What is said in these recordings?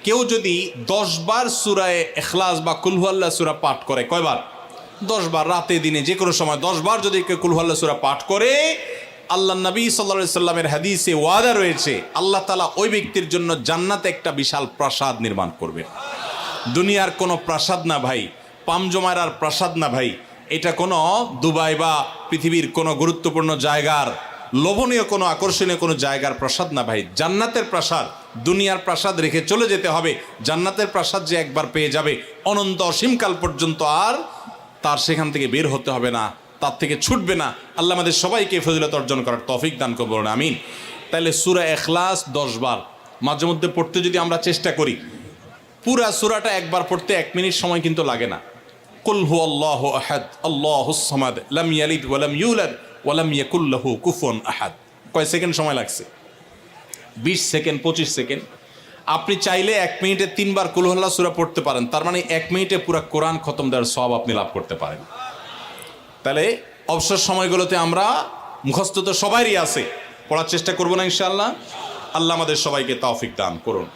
কেউ যদি 10 বার সূরায়ে ইখলাস বা কুল হুয়াল্লাহ সূরা পাঠ করে, কয়বার? 10 বার, রাতে দিনে যে কোনো সময় 10 বার যদি কেউ কুল হুয়াল্লাহ সূরা পাঠ করে, আল্লাহ নবী সাল্লাল্লাহু আলাইহি সাল্লামের হাদিসে ওয়াদা রয়েছে আল্লাহ তাআলা ওই ব্যক্তির জন্য জান্নাতে একটা বিশাল প্রাসাদ নির্মাণ করবে। দুনিয়ার কোনো প্রাসাদ না ভাই, পামজমারার প্রাসাদ না ভাই, এটা কোনো দুবাই বা পৃথিবীর কোনো গুরুত্বপূর্ণ জায়গার লোভনীয় কোনো আকর্ষণীয় কোনো জায়গার প্রাসাদ না ভাই, জান্নাতের প্রাসাদ। দুনিয়ার প্রাসাদ রেখে চলে যেতে হবে, জান্নাতের প্রাসাদ যে একবার পেয়ে যাবে অনন্ত অসীমকাল পর্যন্ত আর তার সেখান থেকে বের হতে হবে না, তার থেকে ছুটবে না। আল্লাহ আমাদের সবাইকে ফজিলত অর্জন করার তৌফিক দান করুন, বলুন আমিন। তাহলে সূরা ইখলাস 10 বার মাঝে মধ্যে পড়তে যদি আমরা চেষ্টা করি, পুরা সূরাটা একবার পড়তে 1 মিনিট সময় কিন্তু লাগে না। কুল হুয়াল্লাহু আহাদ আল্লাহুস সামাদ লাম ইয়ালিদ ওয়া লাম ইউলাদ ওয়া লাম ইয়াকুল লাহু কুফুয়ান আহাদ। কয় সেকেন্ড সময় লাগছে? 20 সেকেন্ড, 25 সেকেন্ড। আপনি চাইলে 1 মিনিটে 3 বার কুল হুয়াল্লাহ সূরা পড়তে পারেন, তার মানে 1 মিনিটে পুরো কোরআন খতম দেওয়ার সওয়াব আপনি লাভ করতে পারেন। তাহলে অবসর সময়গুলোতে আমরা মুখস্থ তো সবারই আছে, পড়ার চেষ্টা করব না ইনশাআল্লাহ। আল্লাহ আমাদের সবাইকে তৌফিক দান করুন।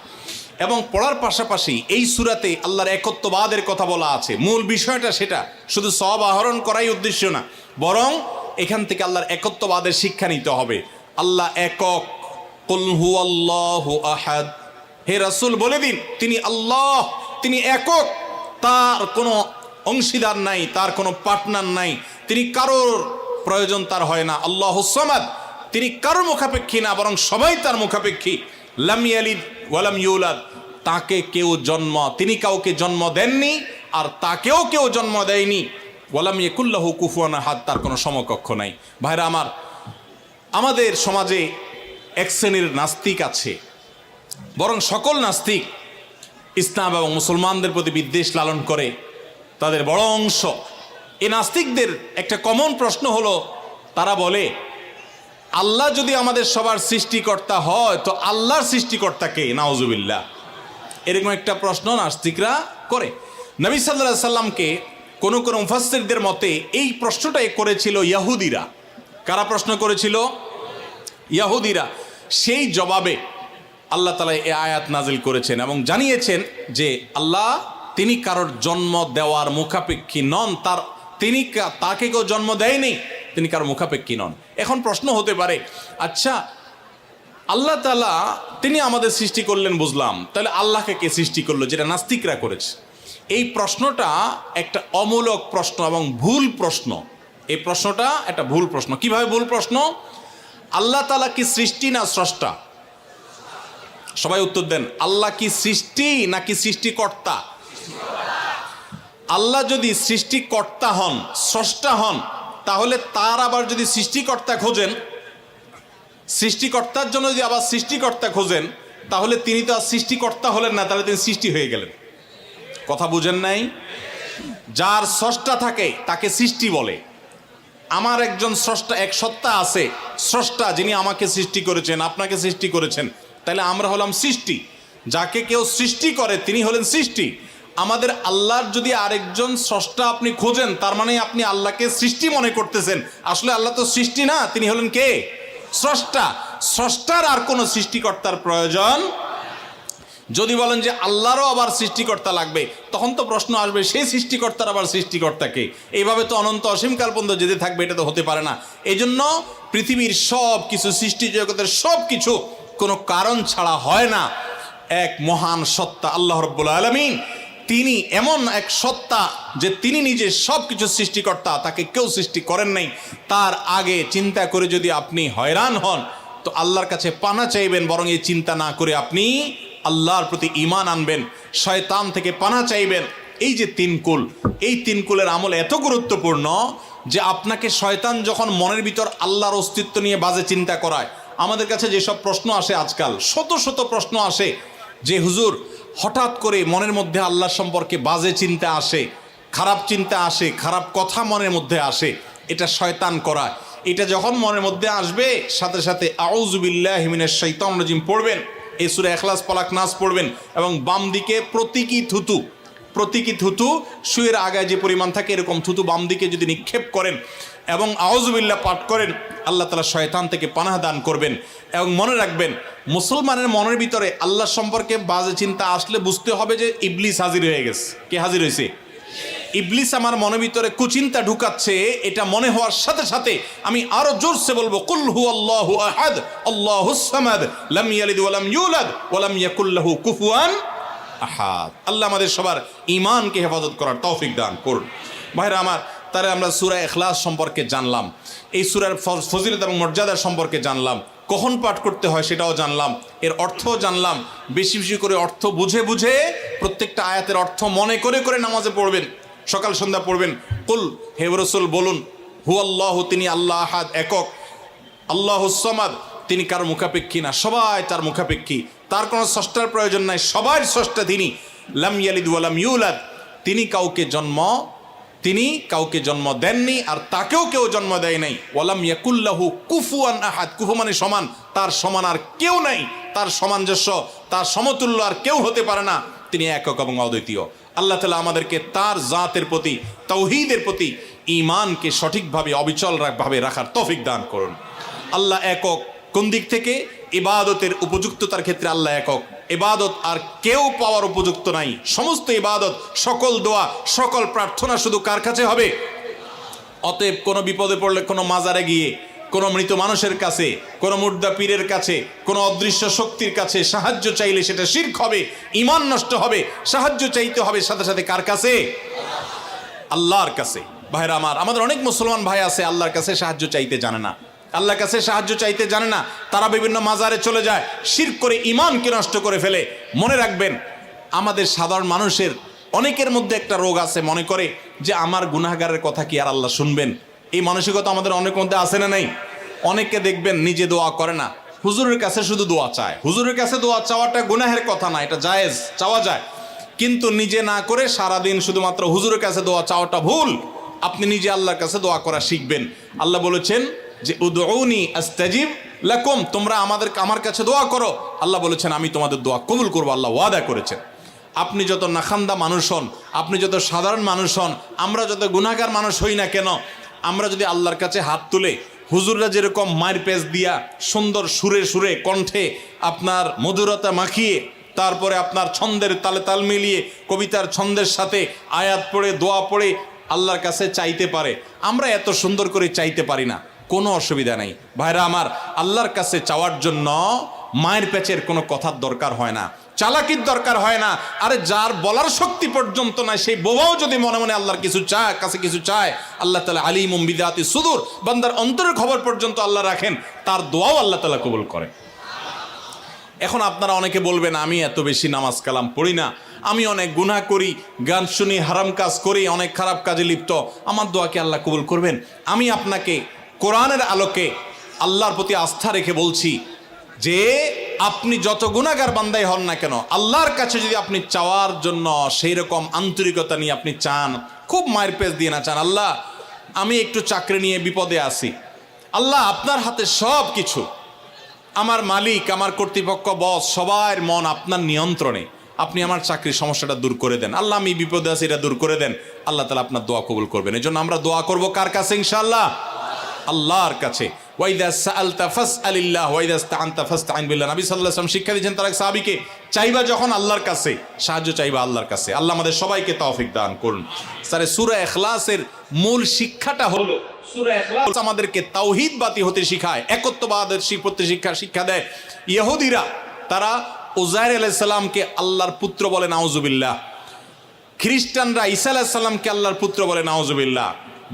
এবং পড়ার পাশাপাশি এই সূরাতে আল্লাহর একত্ববাদের কথা বলা আছে, মূল বিষয়টা সেটা, শুধু সওয়াব আহরণ করাই উদ্দেশ্য না, বরং এখান থেকে আল্লাহর একত্ববাদের শিক্ষা নিতে হবে। আল্লাহ একক, কুল হুয়াল্লাহু আহাদ, হে রাসূল বলে দিন তিনি আল্লাহ, তিনি একক, তার কোনো অংশীদার নাই, তার কোনো পার্টনার নাই, তিনি কারোর প্রয়োজন তার হয় না। আল্লাহুস সামাদ, তিনি কারোর মুখাপেক্ষী না, বরং সবাই তার মুখাপেক্ষী। লাম ইয়ালিদ ওয়া লাম ইউলাদ, তাকে কেউ জন্ম, তিনি কাউকে জন্ম দেননি আর তাকেও কেউ জন্ম দেয়নি। ওয়া লাম ইয়াকুল লাহু কুফুয়ান আহাদ, তার কোনো সমকক্ষ নাই। ভাইরা আমার, আমাদের সমাজে এক শ্রেণীর নাস্তিক আছে, বরং সকল নাস্তিক ইসলাম এবং মুসলমানদের প্রতি বিদ্বেষ লালন করে, তাদের বড় অংশ। এই নাস্তিকদের একটা কমন প্রশ্ন হলো, তারা বলে আল্লাহ যদি আমাদের সবার সৃষ্টিকর্তা হয় তো আল্লাহর সৃষ্টিকর্তা কে? নাউজুবিল্লাহ। এরকম একটা প্রশ্ন নাস্তিকরা করে। নবী সাল্লাল্লাহু আলাইহি সাল্লামকে কোন কোন মুফাসসিরদের মতে এই প্রশ্নটাই করেছিল ইহুদিরা। কারা প্রশ্ন করেছিল? ইহুদিরা। সেই জবাবে আল্লাহ তাআলা এই আয়াত নাজিল করেছেন এবং জানিয়েছেন যে আল্লাহ তিনি কারোর জন্ম দেওয়ার মুখাপেক্ষী নন, তাকে কেউ জন্ম দেয়নি, তিনি কারোর মুখাপেক্ষী নন। এখন প্রশ্ন হতে পারে, আচ্ছা আল্লাহ তাআলা তিনি আমাদের সৃষ্টি করলেন বুঝলাম, তাহলে আল্লাহকে কে সৃষ্টি করলো, যেটা নাস্তিকরা করেছে। এই প্রশ্নটা একটা অমূলক প্রশ্ন এবং ভুল প্রশ্ন। এই প্রশ্নটা একটা ভুল প্রশ্ন। কিভাবে ভুল প্রশ্ন? আল্লাহ তাআলা কি সৃষ্টি না স্রষ্টা? সবাই উত্তর দেন। আল্লাহ কি সৃষ্টি নাকি সৃষ্টিকর্তা? আল্লাহ যদি সৃষ্টিকর্তা হন, স্রষ্টা হন, তাহলে তার আবার যদি সৃষ্টিকর্তা খোঁজেন, সৃষ্টিকর্তার জন্য যদি আবার সৃষ্টিকর্তা খোঁজেন, তাহলে তিনি তো আর সৃষ্টিকর্তা হলেন না, তাহলে তিনি সৃষ্টি হয়ে গেলেন। কথা বুঝেন নাই? যার স্রষ্টা থাকে তাকে সৃষ্টি বলে। আমার একজন স্রষ্টা, এক সত্তা আছে, স্রষ্টা, যিনি আমাকে সৃষ্টি করেছেন, আপনাকে সৃষ্টি করেছেন, তাহলে আমরা হলাম সৃষ্টি। যাকে কেউ সৃষ্টি করে তিনি হলেন সৃষ্টি। আমাদের আল্লাহর যদি আরেকজন স্রষ্টা আপনি খোঁজেন, তার মানে আপনি আল্লাহকে সৃষ্টি মনে করতেছেন। আসলে আল্লাহ তো সৃষ্টি না, তিনি হলেন কে? স্রষ্টা। স্রষ্টার আর কোনো সৃষ্টিকর্তার প্রয়োজন। যদি বলেন যে আল্লাহরও আবার সৃষ্টিকর্তা লাগবে, তখন তো প্রশ্ন আসবে সেই সৃষ্টিকর্তার আবার সৃষ্টিকর্তাকে। এইভাবে তো অনন্ত অসীমকাল পর্যন্ত যেতে থাকবে, এটা তো হতে পারে না। এই জন্য পৃথিবীর সব কিছু, সৃষ্টি জগতের সব কিছু কোনো কারণ ছাড়া হয় না। এক মহান সত্তা আল্লাহ রাব্বুল আলামিন, তিনি এমন এক সত্তা যে তিনি নিজে সব কিছু সৃষ্টিকর্তা, তাকে কেউ সৃষ্টি করেন নাই। তার আগে চিন্তা করে যদি আপনি হয়রান হন তো আল্লাহর কাছে পানা চাইবেন, বরং এই চিন্তা না করে আপনি আল্লাহর প্রতি ঈমান আনবেন, শয়তান থেকে পানা চাইবেন। এই যে 3 কুল, এই 3 কুলের আমল এত গুরুত্বপূর্ণ যে আপনাকে শয়তান যখন মনের ভিতর আল্লাহর অস্তিত্ব নিয়ে বাজে চিন্তা করায়, আমাদের কাছে যেসব প্রশ্ন আসে আজকাল, শত শত প্রশ্ন আসে যে হুজুর হঠাৎ করে মনের মধ্যে আল্লাহ সম্পর্কে বাজে চিন্তা আসে, খারাপ চিন্তা আসে, খারাপ কথা মনের মধ্যে আসে, এটা শয়তান করায়। এটা যখন মনের মধ্যে আসবে, সাথে সাথে আউযু বিল্লাহি মিনাশ শাইতানির রাজিম পড়বেন, এই সূরা ইখলাস, ফালাক, নাস পড়বেন এবং বাম দিকে প্রতীকী থুতু প্রতীকী থুতু শুয়ের আগায় যে পরিমাণ থাকে এরকম থুতু বাম দিকে যদি নিক্ষেপ করেন এবং আউযুবিল্লাহ পাঠ করেন, আল্লাহ তাআলা শয়তান থেকে পানাহ দান করবেন। এবং মনে রাখবেন, মুসলমানের মনের ভিতরে আল্লাহ সম্পর্কে বাজে চিন্তা আসলে বুঝতে হবে যে ইবলিস হাজির হয়ে গেছে। কে হাজির হয়েছে? ইবলিস আমার মনের ভিতরে কুচিন্তা ঢুকাচ্ছে। এটা মনে হওয়ার সাথে সাথে আমি আরো জোরসে বলবো, কুল হুয়াল্লাহু আহাদ আল্লাহুস সামাদ লাম ইয়ালিদ ওয়া লাম ইউলাদ ওয়া লাম ইয়াকুল লাহু কুফুয়ান আহাদ। আল্লাহ আমাদের সবার ঈমানকে হেফাজত করার তৌফিক দান করুন। ভাইরা আমার, তারে আমরা সূরা ইখলাস সম্পর্কে জানলাম, এই সূরার ফজিলত এবং মর্যাদা সম্পর্কে জানলাম, কখন পাঠ করতে হয় সেটাও জানলাম, এর অর্থও জানলাম। বেশি বেশি করে অর্থ বুঝে বুঝে প্রত্যেকটা আয়াতের অর্থ মনে করে করে নামাজে পড়বেন, সকাল সন্ধ্যা পড়বেন। কুল, হে রাসূল বলুন, হুয়াল্লাহু, তিনি আল্লাহ আহাদ, একক, আল্লাহুস সামাদ, তিনি কারো মুখাপেক্ষী না, সবাই তার মুখাপেক্ষী, তার কোনো স্রষ্টার প্রয়োজন নাই, সবার স্রষ্টা তিনি। লাম ইয়ালিদ ওয়া লাম ইউলাদ, তিনি কাউকে জন্ম দেননি আর তাকেও কেউ জন্ম দেয় নাই। ওয়ালাম ইয়াকুল লাহু কুফুয়ান আহাদ, কুফু মানে সমান, তার সমান আর কেউ নাই, তার সামঞ্জস্য, তার সমতুল্য আর কেউ হতে পারে না, তিনি একক এবং অদ্বিতীয়। আল্লাহ তাআলা আমাদেরকে তার জাতের প্রতি, তাওহীদের প্রতি ঈমানকে সঠিকভাবে অবিচলভাবে রাখার তৌফিক দান করুন। আল্লাহ একক কোন দিক থেকে? ইবাদতের উপযুক্ততার ক্ষেত্রে আল্লাহ একক। ইবাদত আর কেউ পাওয়ার উপযুক্ত নাই। সমস্ত ইবাদত, সকল দোয়া, সকল প্রার্থনা শুধু কার কাছে হবে? অতএব কোনো বিপদে পড়লে কোনো মাজারে গিয়ে, কোনো মৃত মানুষের কাছে, কোনো মুর্দা পীরের কাছে, কোনো অদৃশ্য শক্তির কাছে সাহায্য চাইলে সেটা শিরক হবে, ঈমান নষ্ট হবে। সাহায্য চাইতে হবে সাথে সাথে কার কাছে? আল্লাহর কাছে। ভাইরা আমার, আমাদের অনেক মুসলমান ভাই আছে আল্লাহর কাছে সাহায্য চাইতে জানে না, আল্লাহর কাছে সাহায্য চাইতে জানে না, তারা বিভিন্ন মাজারে চলে যায়, শিরক করে ঈমানকে নষ্ট করে ফেলে। মনে রাখবেন, আমাদের সাধারণ মানুষের অনেকের মধ্যে একটা রোগ আছে, মনে করে যে আমার গুনাহগারের কথা কি আর আল্লাহ শুনবেন? এই মানসিকতা আমাদের অনেক মধ্যে আছে না নাই? অনেকে দেখবেন নিজে দোয়া করে না, হুজুরের কাছে শুধু দোয়া চায়। হুজুরের কাছে দোয়া চাওয়াটা গুনাহের কথা না, এটা জায়েজ, চাওয়া যায়, কিন্তু নিজে না করে সারাদিন শুধুমাত্র হুজুরের কাছে দোয়া চাওয়াটা ভুল। আপনি নিজে আল্লাহর কাছে দোয়া করা শিখবেন। আল্লাহ বলেছেন যে উদউনি আস্তাজিব লাকুম, তোমরা আমার কাছে দোয়া করো। আল্লাহ বলেছেন আমি তোমাদের দোয়া কবুল করবো, আল্লাহ ওয়াদা করেছেন। আপনি যত নাখান্দা মানুষ হন, আপনি যত সাধারণ মানুষ হন, আমরা যত গুনাহগার মানুষ হই না কেন, আমরা যদি আল্লাহর কাছে হাত তুলে, হুজুররা যেরকম মায়ের পেজ দিয়া সুন্দর সুরে সুরে কণ্ঠে আপনার মধুরতা মাখিয়ে, তারপরে আপনার ছন্দের তালে তাল মিলিয়ে কবিতার ছন্দের সাথে আয়াত পড়ে দোয়া পড়ে আল্লাহর কাছে চাইতে পারে, আমরা এত সুন্দর করে চাইতে পারি না, কোনো অসুবিধা নেই। ভাইরা আমার, আল্লাহর কাছে চাওয়ার জন্য মায়ের পেচের কোনো কথার দরকার হয় না, চালাকির দরকার হয় না। আরে যার বলার শক্তি পর্যন্ত নাই, সেই বোবাও যদি মনে মনে আল্লাহর কাছে কিছু চায়, আল্লাহ তাআলা আলিমুম বিযাতি সুদূর, বান্দার অন্তরের খবর পর্যন্ত আল্লাহ রাখেন, তার দোয়াও আল্লাহ তাআলা কবুল করে। এখন আপনারা অনেকে বলবেন, আমি এত বেশি নামাজ কালাম পড়ি না, আমি অনেক গুনাহ করি, গান শুনি, হারাম কাজ করি, অনেক খারাপ কাজে লিপ্ত, আমার দোয়াকে আল্লাহ কবুল করবেন? আমি আপনাকে কোরআনের আলোকে আল্লাহর প্রতি আস্থা রেখে বলছি যে আপনি যত গুনাহগার বান্দাই হন না কেন, আল্লাহর কাছে যদি আপনি চাওয়ার জন্য সেই রকম আন্তরিকতা নিয়ে আপনি চান, খুব মায়ের পেজ দিয়ে না চান, আল্লাহ আমি একটু চাকরি নিয়ে বিপদে আছি, আল্লাহ আপনার হাতে সব কিছু, আমার মালিক, আমার কর্তৃপক্ষ, বস, সবার মন আপনার নিয়ন্ত্রণে, আপনি আমার চাকরির সমস্যাটা দূর করে দেন, আল্লাহ আমি বিপদে আছি, এটা দূর করে দেন, আল্লাহ তাআলা আপনার দোয়া কবুল করবেন। এই জন্য আমরা দোয়া করব কার কাছে? ইনশাআল্লাহ আল্লাহর কাছে। ওয়াইদা সাআলতা ফাসআলিল্লাহ ওয়াইদা ইসতাআনতা ফাসতাইন বিল্লাহ। নবী সাল্লাল্লাহু আলাইহি ওয়াসাল্লাম শিক্ষা দিয়েছেন তার এক সাহাবীকে, চাইবা যখন আল্লাহর কাছে, সাহায্য চাইবা আল্লাহর কাছে। আল্লাহ আমাদের সবাইকে তৌফিক দান করুন। স্যার, সূরা ইখলাসের মূল শিক্ষাটা হলো, সূরা ইখলাস আমাদেরকে তাওহীদবাদী হতে শিখায়, একত্ববাদের শিক্ষা দেয়। ইহুদিরা তারা উযাইর আলাইহিস সালামকে আল্লাহর পুত্র বলে, নাউজুবিল্লাহ। খ্রিস্টানরা ঈসা আলাইহিস সালামকে আল্লাহর পুত্র বলে, নাউজুবিল্লাহ।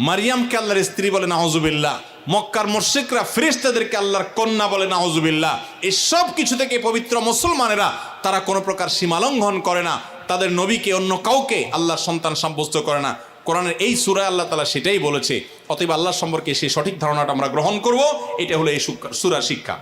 মারিয়ামকে আল্লাহর স্ত্রী বলে, নাউজুবিল্লাহ। মক্কার মুশরিকরা ফেরেশতাদেরকে আল্লাহর কন্যা বলে, নাউজুবিল্লাহ। এই সব কিছু থেকে পবিত্র মুসলমানেরা তারা কোনো প্রকার সীমালঙ্ঘন করে না, তাদের নবীকে অন্য কাউকে আল্লাহর সন্তান সাব্যস্ত করে না। কোরআনের এই সূরায় আল্লাহ তাআলা সেটাই বলেছে। অতএব আল্লাহ সম্পর্কে সেই সঠিক ধারণাটা আমরা গ্রহণ করব, এটা হলো এই সূরার শিক্ষা।